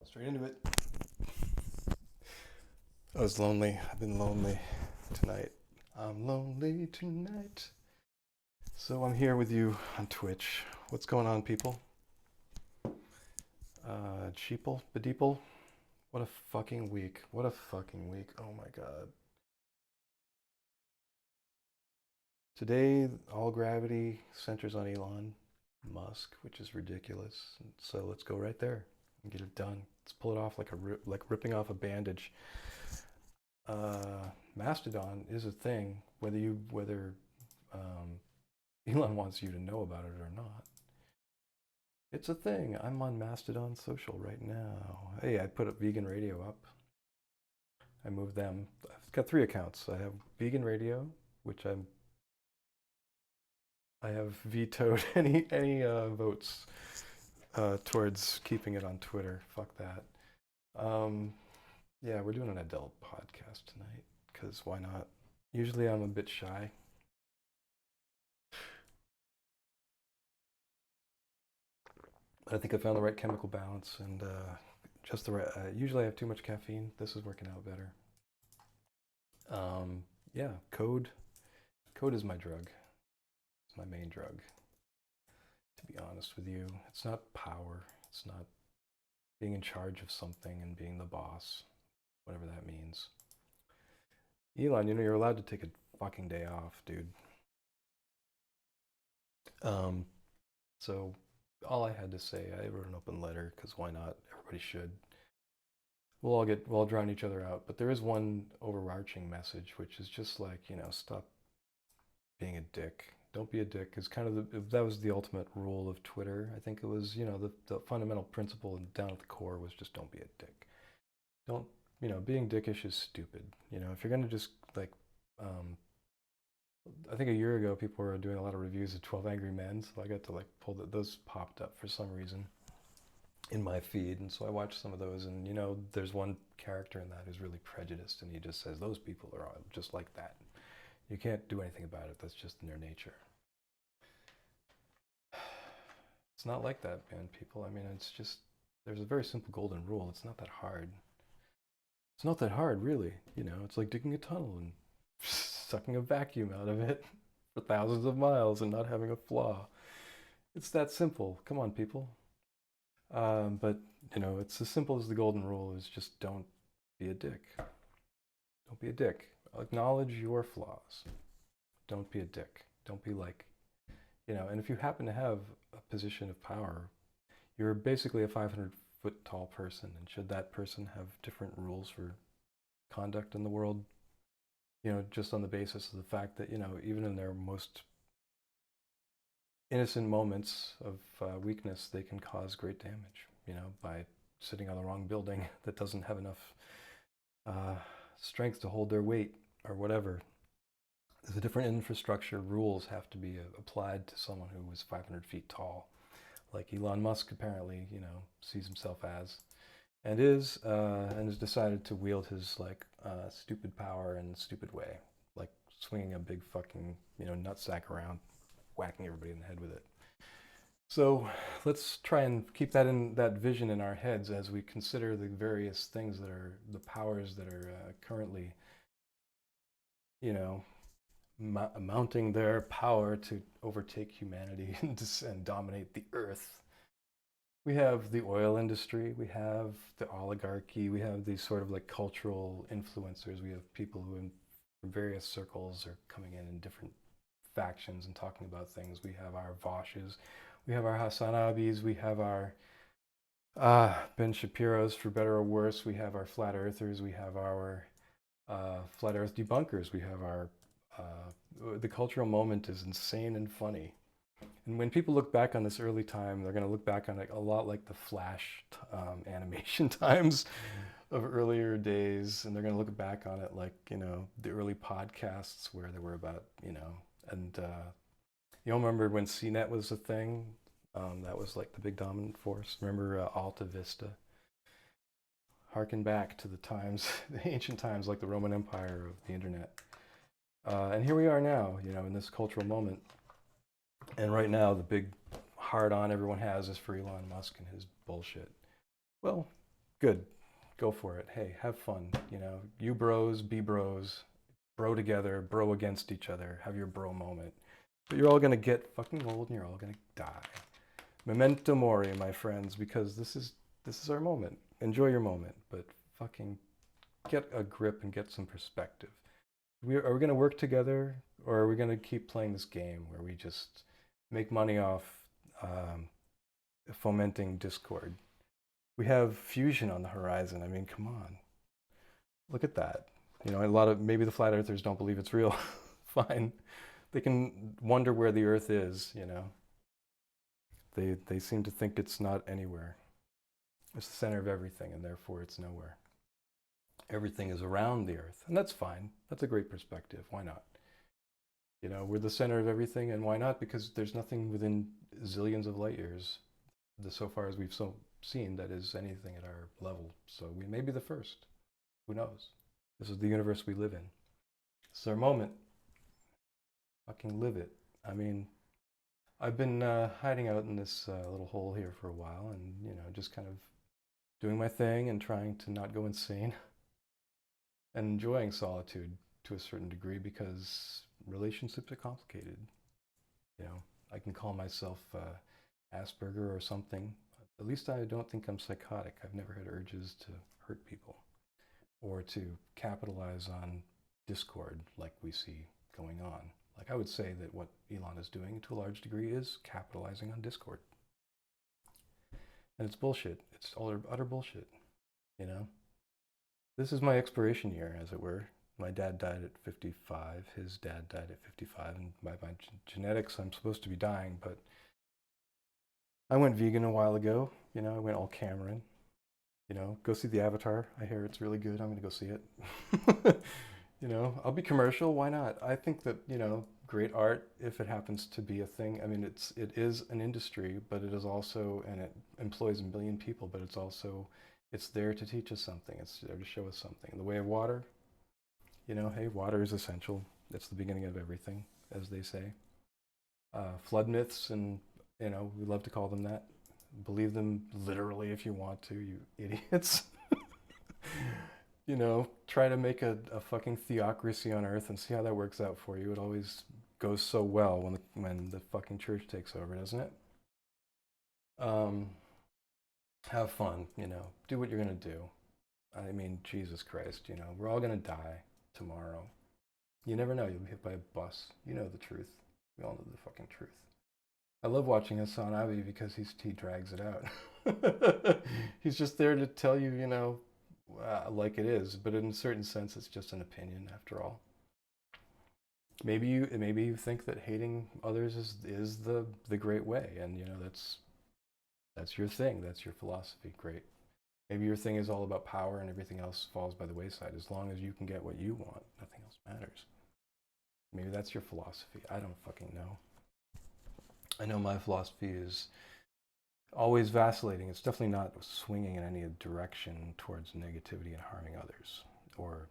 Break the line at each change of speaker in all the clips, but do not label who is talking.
Straight into it. I was lonely. I've been lonely tonight. I'm lonely tonight. So I'm here with you on Twitch. What's going on, people? Sheeple, Bedeeple. What a fucking week. What a fucking week. Oh my god. Today, all gravity centers on Elon Musk, which is ridiculous. So let's go right there and get it done. Let's pull it off like ripping off a bandage. Mastodon is a thing, whether Elon wants you to know about it or not. It's a thing. I'm on Mastodon social right now. Hey, I put up Vegan Radio up. I moved them. I've got 3 accounts. I have Vegan Radio, which I have vetoed any votes towards keeping it on Twitter. Fuck that. Yeah, we're doing an adult podcast tonight because why not? Usually I'm a bit shy. I think I found the right chemical balance and just the right. Usually I have too much caffeine. This is working out better. Yeah, code. Code is my drug. It's my main drug. To be honest with you, it's not power. It's not being in charge of something and being the boss, whatever that means. Elon, you're allowed to take a fucking day off, dude. Um, so all I had to say, I wrote an open letter because why not? Everybody should. We'll all drown each other out. But there is one overarching message, which is just like, stop being a dick. Don't be a dick. Is kind of that was the ultimate rule of Twitter. I think it was, the fundamental principle and down at the core was just don't be a dick. Don't, being dickish is stupid. If you're gonna just like, I think a year ago people were doing a lot of reviews of 12 Angry Men, so I got to like pull those popped up for some reason in my feed, and so I watched some of those, and there's one character in that who's really prejudiced, and he just says those people are just like that. You can't do anything about it. That's just in their nature. It's not like that, man, people. I mean, it's just there's a very simple golden rule. It's not that hard. It's not that hard, really. It's like digging a tunnel and sucking a vacuum out of it for thousands of miles and not having a flaw. It's that simple. Come on, people. But it's as simple as the golden rule is just don't be a dick. Don't be a dick. Acknowledge your flaws. Don't be a dick. Don't be like, and if you happen to have a position of power, you're basically a 500-foot tall person. And should that person have different rules for conduct in the world, just on the basis of the fact that, even in their most innocent moments of weakness, they can cause great damage, by sitting on the wrong building that doesn't have enough strength to hold their weight or whatever. There's a different infrastructure. Rules have to be applied to someone who is 500 feet tall, like Elon Musk apparently, sees himself as, and has decided to wield his stupid power in a stupid way, like swinging a big fucking nutsack around, whacking everybody in the head with it. So let's try and keep that vision in our heads as we consider the various things that are the powers that are currently, mounting their power to overtake humanity and dominate the earth. We have the oil industry, we have the oligarchy, we have these sort of like cultural influencers, we have people who in various circles are coming in different factions and talking about things. We have our Voshes, we have our Hassanabis, we have our Ben Shapiro's, for better or worse, we have our flat earthers, we have our flat earth debunkers, we have our the cultural moment is insane and funny. And when people look back on this early time, they're going to look back on it a lot like the Flash animation times of earlier days, and they're going to look back on it like the early podcasts where they were about and you'll remember when CNET was a thing. That was like the big dominant force. Remember Alta Vista? Harken back to the times, the ancient times, like the Roman Empire of the internet. And here we are now, in this cultural moment. And right now, the big hard-on everyone has is for Elon Musk and his bullshit. Well, Good. Go for it. Hey, have fun. You bros, be bros, bro together, bro against each other. Have your bro moment. But you're all gonna get fucking old and you're all gonna die. Memento mori, my friends, because this is our moment. Enjoy your moment, but fucking get a grip and get some perspective. Are we gonna work together, or are we gonna keep playing this game where we just make money off um, fomenting discord? We have fusion on the horizon. I mean, come on, look at that. A lot of maybe the flat earthers don't believe it's real. Fine, they can wonder where the Earth is. They seem to think it's not anywhere. It's the center of everything, and therefore it's nowhere. Everything is around the Earth, and that's fine. That's a great perspective. Why not? We're the center of everything, and why not? Because there's nothing within zillions of light years, so far as we've seen, that is anything at our level. So we may be the first. Who knows? This is the universe we live in. It's our moment. Fucking live it. I mean, I've been hiding out in this little hole here for a while, and just kind of doing my thing and trying to not go insane, and enjoying solitude to a certain degree, because relationships are complicated. I can call myself Asperger or something. At least I don't think I'm psychotic. I've never had urges to hurt people or to capitalize on discord like we see going on. Like, I would say that what Elon is doing to a large degree is capitalizing on discord. And it's bullshit. It's utter bullshit. This is my expiration year, as it were. My dad died at 55. His dad died at 55. And by my genetics, I'm supposed to be dying. But I went vegan a while ago. I went all Cameron. Go see the Avatar. I hear it's really good. I'm going to go see it. I'll be commercial. Why not? I think that, great art, if it happens to be a thing. I mean, it is an industry, but it is also, and it employs a million people, but it's there to teach us something. It's there to show us something. In the way of water, hey, water is essential. It's the beginning of everything, as they say. Flood myths, and, we love to call them that. Believe them literally if you want to, you idiots. Try to make a fucking theocracy on Earth and see how that works out for you. It always goes so well when the fucking church takes over, doesn't it? Have fun, do what you're gonna do. I mean, Jesus Christ, we're all gonna die tomorrow. You never know, you'll be hit by a bus. You know the truth. We all know the fucking truth. I love watching Hassan Abi because he drags it out. He's just there to tell you, like it is, but in a certain sense, it's just an opinion after all. Maybe you think that hating others is the great way, and that's your thing, that's your philosophy. Great. Maybe your thing is all about power and everything else falls by the wayside. As long as you can get what you want, nothing else matters. Maybe that's your philosophy. I don't fucking know. I know my philosophy is always vacillating. It's definitely not swinging in any direction towards negativity and harming others or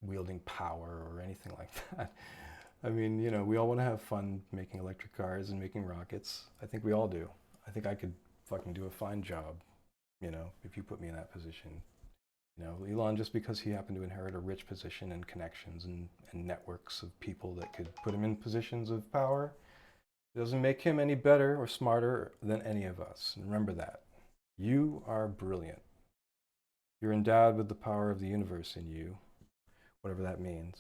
wielding power or anything like that. I mean, we all want to have fun making electric cars and making rockets. I think we all do. I think I could fucking do a fine job, if you put me in that position. Elon, just because he happened to inherit a rich position and connections and networks of people that could put him in positions of power, it doesn't make him any better or smarter than any of us. And remember that. You are brilliant. You're endowed with the power of the universe in you, whatever that means.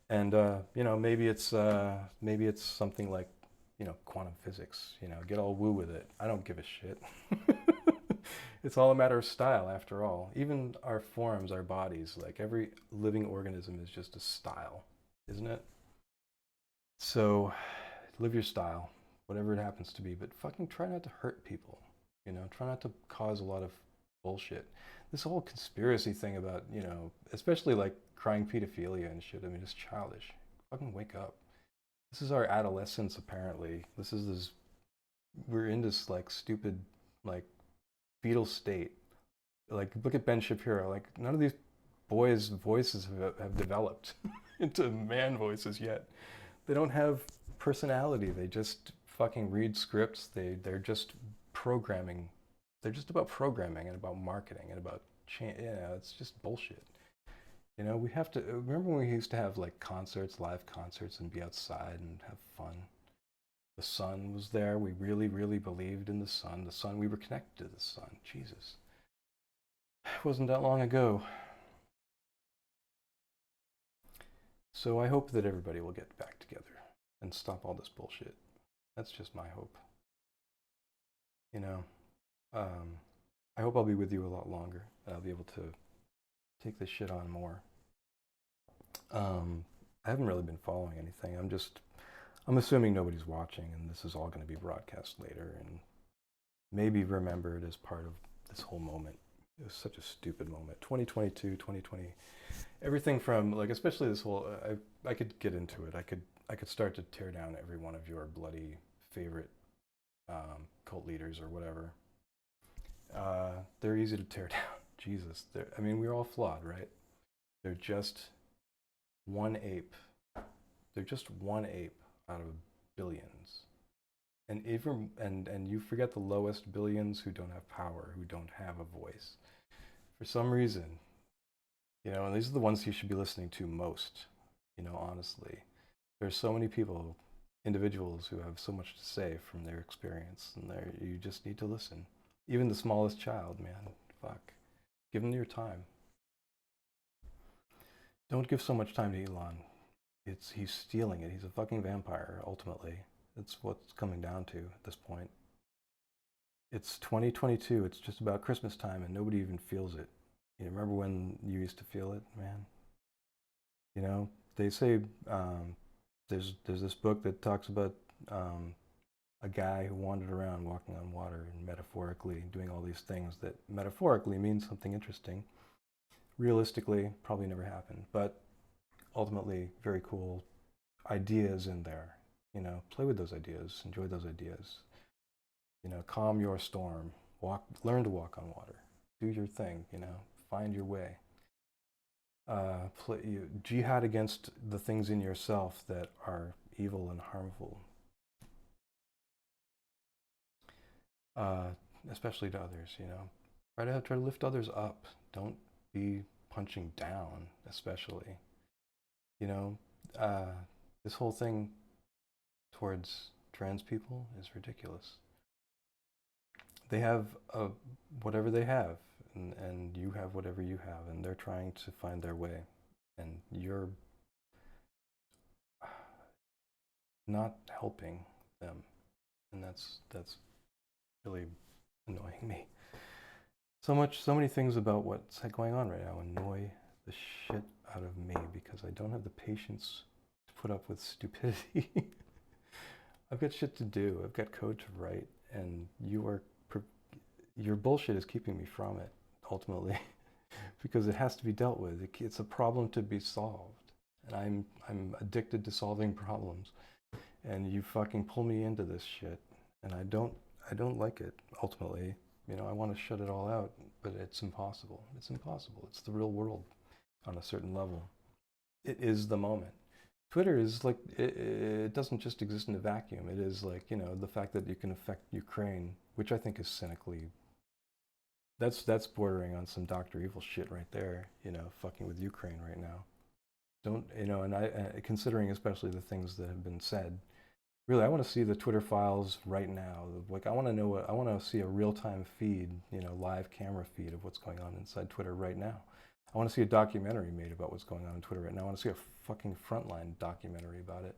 And maybe it's something like, quantum physics. Get all woo with it. I don't give a shit. It's all a matter of style, after all. Even our forms, our bodies, like every living organism is just a style, isn't it? So live your style, whatever it happens to be, but fucking try not to hurt people. Try not to cause a lot of bullshit. This whole conspiracy thing about, especially like crying pedophilia and shit, I mean, it's childish. Fucking wake up. This is our adolescence, apparently. We're in this like stupid, like fetal state. Like, look at Ben Shapiro. Like, none of these boys' voices have developed into man voices yet. They don't have personality. They just fucking read scripts. They're just programming they're just about programming and about marketing and about it's just bullshit. You know, we have to remember when we used to have like concerts, live concerts, and be outside and have fun. The sun was there. We really, really believed in the sun. The sun, we were connected to the sun. Jesus. It wasn't that long ago. So I hope that everybody will get back together and stop all this bullshit. That's just my hope. You know, I hope I'll be with you a lot longer and I'll be able to take this shit on more. I haven't really been following anything. I'm assuming nobody's watching and this is all going to be broadcast later and maybe remembered as part of this whole moment. It was such a stupid moment. 2022, 2020, everything from like, especially this whole, I could get into it. I could start to tear down every one of your bloody favorite cult leaders or whatever. They're easy to tear down. Jesus. I mean, we're all flawed, right? They're just one ape. They're just one ape out of billions. And even and you forget the lowest billions who don't have power, who don't have a voice. For some reason, you know, and these are the ones you should be listening to most, you know, honestly. There's so many people, individuals who have so much to say from their experience, and you just need to listen. Even the smallest child, man, fuck. Give them your time. Don't give so much time to Elon. He's stealing it. He's a fucking vampire, ultimately. That's what's coming down to at this point. It's 2022. It's just about Christmas time, and nobody even feels it. You remember when you used to feel it, man? You know, they say there's this book that talks about a guy who wandered around walking on water and metaphorically doing all these things that metaphorically means something interesting. Realistically, probably never happened, but ultimately very cool ideas in there. You know, play with those ideas, enjoy those ideas. You know, calm your storm. Learn to walk on water. Do your thing. You know, find your way. Jihad against the things in yourself that are evil and harmful, especially to others. You know, try to lift others up. Don't be punching down, especially. You know, this whole thing towards trans people is ridiculous. They have whatever they have, and you have whatever you have, and they're trying to find their way, and you're not helping them, and that's really annoying me. So many things about what's going on right now annoy the shit out of me because I don't have the patience to put up with stupidity. I've got shit to do. I've got code to write, and your bullshit is keeping me from it ultimately, because it has to be dealt with. It's a problem to be solved, and I'm addicted to solving problems, and you fucking pull me into this shit, and I don't like it ultimately. You know, I want to shut it all out, but it's impossible. It's impossible. It's the real world on a certain level. It is the moment. Twitter is like, it doesn't just exist in a vacuum. It is like, you know, the fact that you can affect Ukraine, which I think is cynically, that's bordering on some Dr. Evil shit right there, you know, fucking with Ukraine right now. Don't, you know, and considering especially the things that have been said, really, I want to see the Twitter files right now. Like, I want to see a real-time feed, you know, live camera feed of what's going on inside Twitter right now. I want to see a documentary made about what's going on in Twitter right now. I want to see a fucking Frontline documentary about it.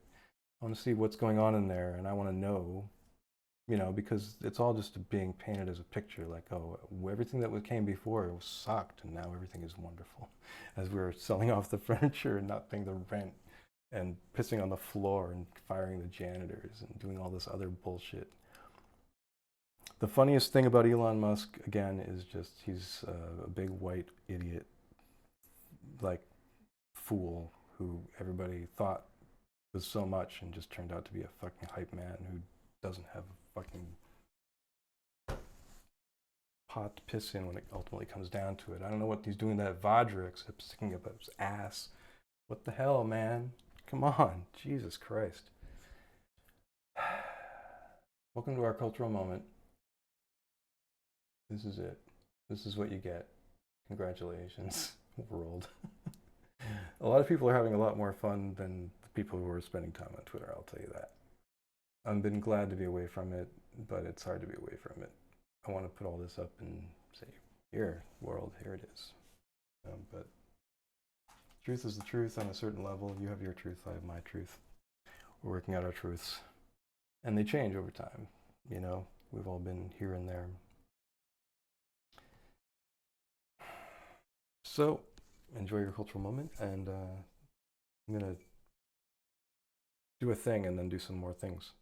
I want to see what's going on in there, and I want to know, you know, because it's all just being painted as a picture, like, oh, everything that came before sucked, and now everything is wonderful, as we're selling off the furniture and not paying the rent, and pissing on the floor and firing the janitors and doing all this other bullshit. The funniest thing about Elon Musk, again, is just he's a big white idiot, like fool who everybody thought was so much and just turned out to be a fucking hype man who doesn't have a fucking pot to piss in when it ultimately comes down to it. I don't know what he's doing to that Vajra except sticking up his ass. What the hell, man? Come on, Jesus Christ. Welcome to our cultural moment. This is it. This is what you get. Congratulations, world. A lot of people are having a lot more fun than the people who are spending time on Twitter, I'll tell you that. I've been glad to be away from it, but it's hard to be away from it. I want to put all this up and say, here, world, here it is. But truth is the truth on a certain level. You have your truth, I have my truth. We're working out our truths. And they change over time. You know, we've all been here and there. So, enjoy your cultural moment, and I'm going to do a thing and then do some more things.